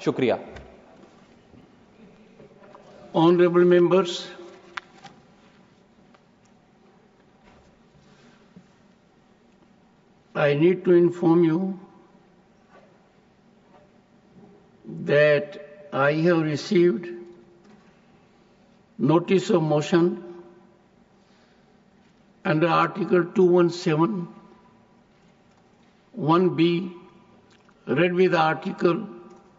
शुक्रिया। Honorable members, I need to inform you that I have received notice of motion under Article 217, 1B, read with Article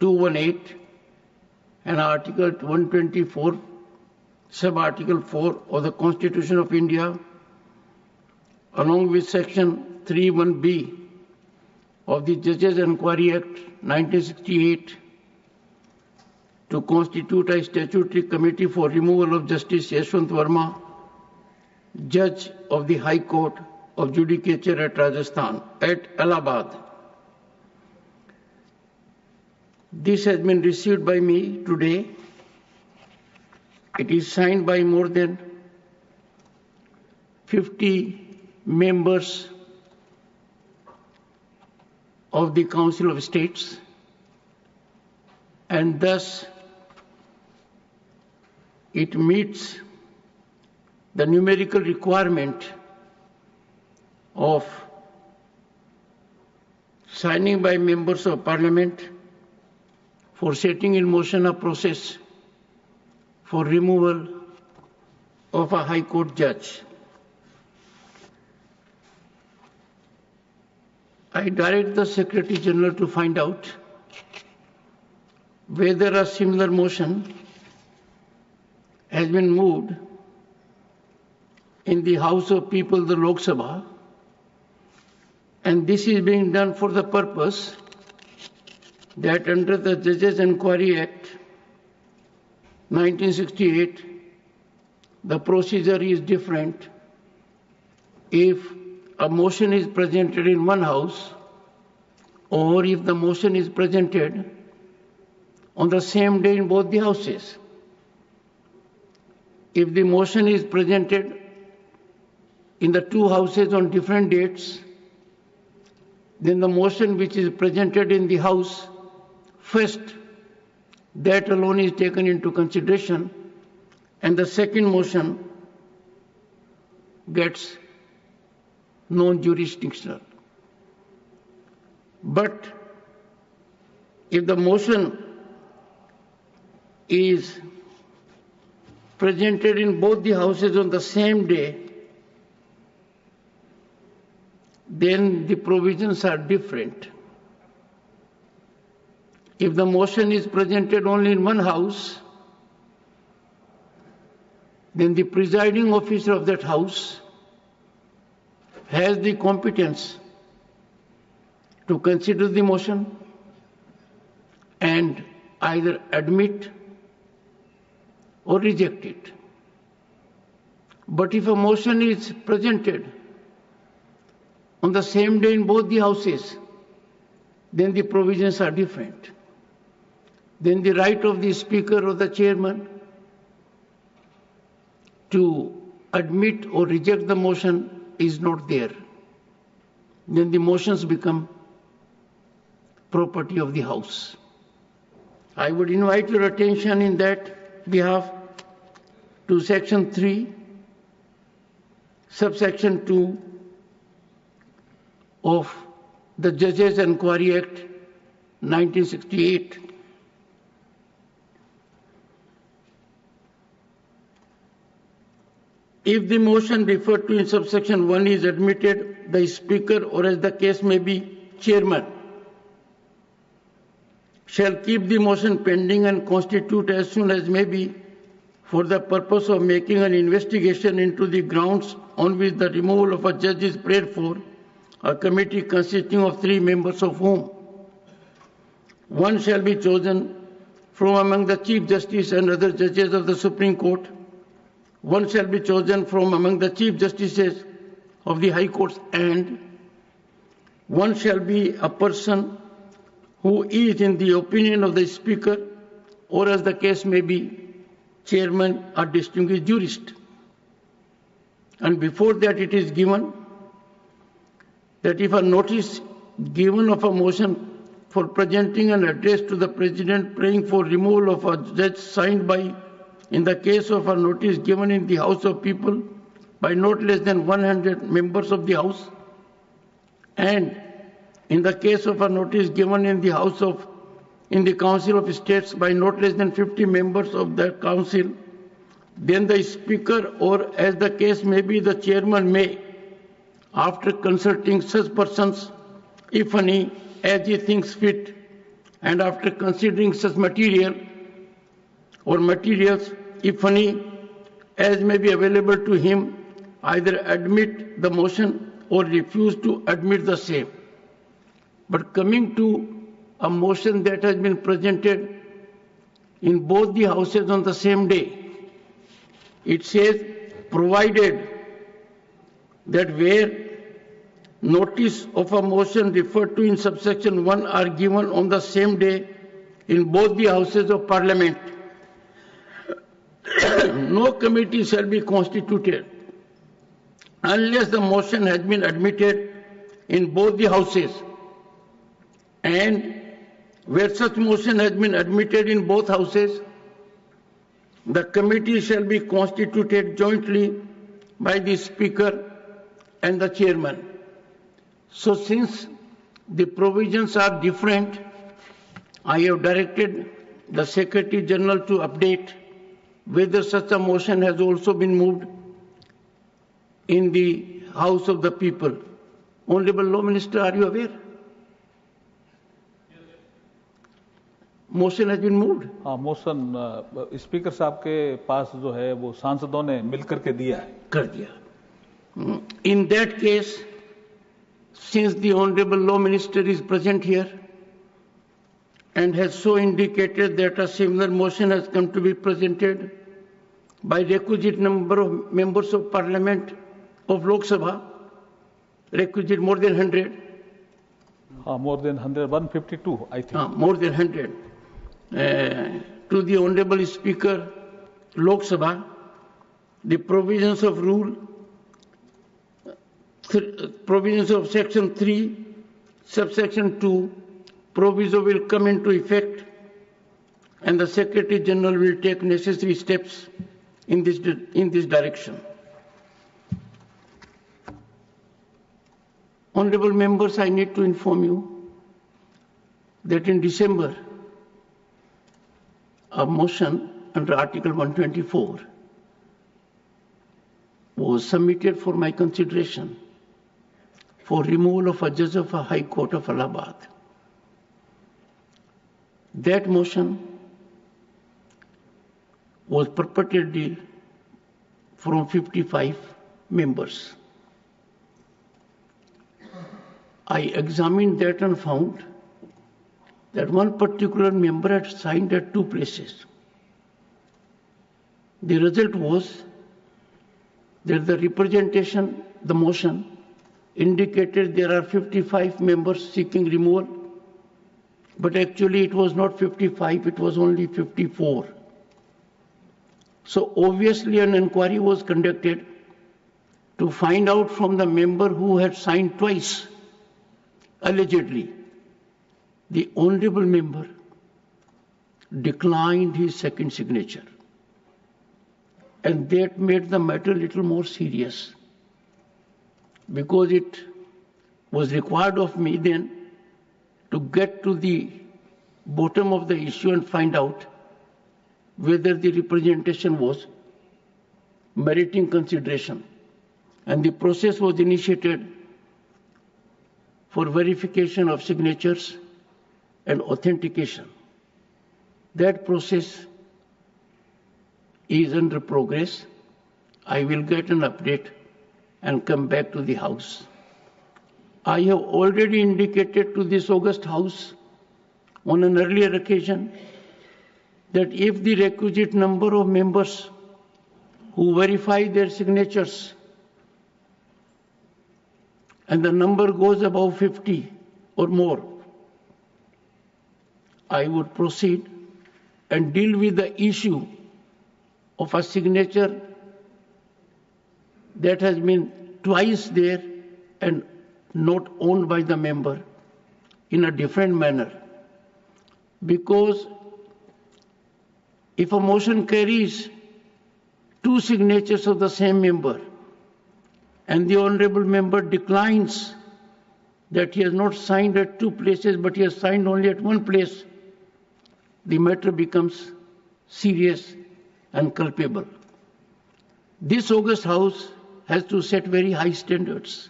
218 and Article 124, Sub-Article 4 of the Constitution of India, along with Section 31B of the Judges Enquiry Act 1968, to constitute a statutory committee for removal of Justice Yashwant Verma, Judge of the High Court of Judicature at Rajasthan, at Allahabad. This has been received by me today. It is signed by more than 50 members of the Council of States, and thus it meets the numerical requirement of signing by members of Parliament for setting in motion a process for removal of a High Court judge. I direct the Secretary General to find out whether a similar motion has been moved in the House of People, the Lok Sabha, and this is being done for the purpose that under the Judges Enquiry Act 1968, the procedure is different if a motion is presented in one house or if the motion is presented on the same day in both the houses. If the motion is presented in the two houses on different dates, then the motion which is presented in the house first, that alone is taken into consideration, and the second motion gets non-jurisdictional. But if the motion is presented in both the houses on the same day, then the provisions are different. If the motion is presented only in one house, then the presiding officer of that house has the competence to consider the motion and either admit or reject it. But if a motion is presented on the same day in both the houses, then the provisions are different. Then the right of the Speaker or the Chairman to admit or reject the motion is not there. Then the motions become property of the House. I would invite your attention in that behalf to Section 3, Subsection 2 of the Judges Enquiry Act 1968. If the motion referred to in subsection 1 is admitted, the Speaker, or as the case may be, Chairman, shall keep the motion pending and constitute as soon as may be for the purpose of making an investigation into the grounds on which the removal of a judge is prayed for, a committee consisting of 3 members of whom one shall be chosen from among the Chief Justice and other judges of the Supreme Court, one shall be chosen from among the Chief Justices of the High Courts, and one shall be a person who is, in the opinion of the Speaker, or as the case may be, Chairman, a distinguished jurist. And before that it is given that if a notice given of a motion for presenting an address to the President praying for removal of a judge signed by, in the case of a notice given in the House of People by not less than 100 members of the House, and in the case of a notice given in the Council of States by not less than 50 members of the Council, then the Speaker, or as the case may be, the Chairman may, after consulting such persons, if any, as he thinks fit, and after considering such material or materials, if any, as may be available to him, either admit the motion or refuse to admit the same. But coming to a motion that has been presented in both the houses on the same day, it says, provided that where notice of a motion referred to in subsection 1 are given on the same day in both the houses of Parliament, no committee shall be constituted unless the motion has been admitted in both the houses, and where such motion has been admitted in both houses, the committee shall be constituted jointly by the Speaker and the Chairman. So since the provisions are different, I have directed the Secretary General to update whether such a motion has also been moved in the House of the People. Honorable Law Minister, are you aware? Motion has been moved. हाँ, motion speaker साहब के पास जो है वो सांसदों ने मिलकर के दिया है, कर दिया. In that case, since the Honorable Law Minister is present here and has so indicated that a similar motion has come to be presented by requisite number of members of Parliament of Lok Sabha, requisite more than 100. More than 100, 152, I think. More than 100. To the Honorable Speaker, Lok Sabha, the provisions of provisions of Section 3, subsection 2, proviso will come into effect, and the Secretary General will take necessary steps in this direction. Honorable members, I need to inform you that in December, a motion under Article 124 was submitted for my consideration for removal of a judge of a High Court of Allahabad. That motion was purportedly from 55 members. I examined that and found that one particular member had signed at two places. The result was that the representation, the motion, indicated there are 55 members seeking removal, but actually it was not 55, it was only 54. So obviously an inquiry was conducted to find out from the member who had signed twice, allegedly. The honorable member declined his second signature, and that made the matter a little more serious, because it was required of me then to get to the bottom of the issue and find out whether the representation was meriting consideration. And the process was initiated for verification of signatures and authentication. That process is under progress. I will get an update and come back to the House. I have already indicated to this august House on an earlier occasion that if the requisite number of members who verify their signatures and the number goes above 50 or more, I would proceed and deal with the issue of a signature that has been twice there and not owned by the member in a different manner. because if a motion carries 2 signatures of the same member and the honorable member declines that he has not signed at 2 places but he has signed only at 1 place, the matter becomes serious and culpable. This august House has to set very high standards.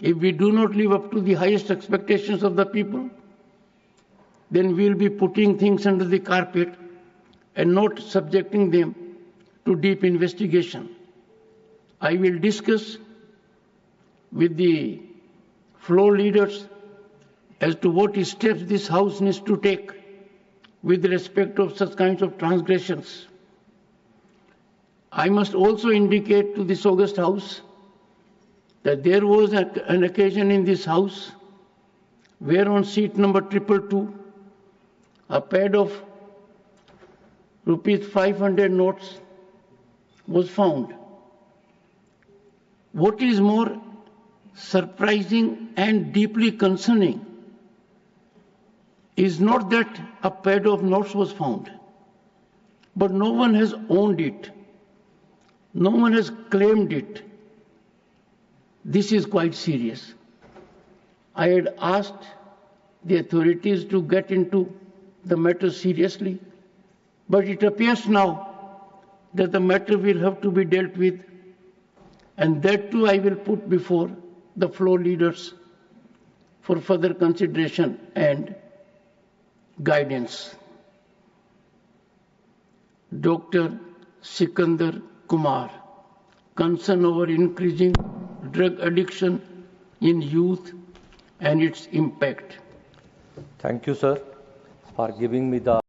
If we do not live up to the highest expectations of the people, then we will be putting things under the carpet and not subjecting them to deep investigation. I will discuss with the floor leaders as to what steps this House needs to take with respect to such kinds of transgressions. I must also indicate to this august House that there was an occasion in this House where on seat number 222, a pad of ₹500 notes was found. What is more surprising and deeply concerning is not that a pad of notes was found, but no one has owned it. No one has claimed it. This is quite serious. I had asked the authorities to get into the matter seriously, but it appears now that the matter will have to be dealt with, and that too I will put before the floor leaders for further consideration and guidance. Dr. Sikandar Kumar, concern over increasing drug addiction in youth and its impact. Thank you, sir, for giving me the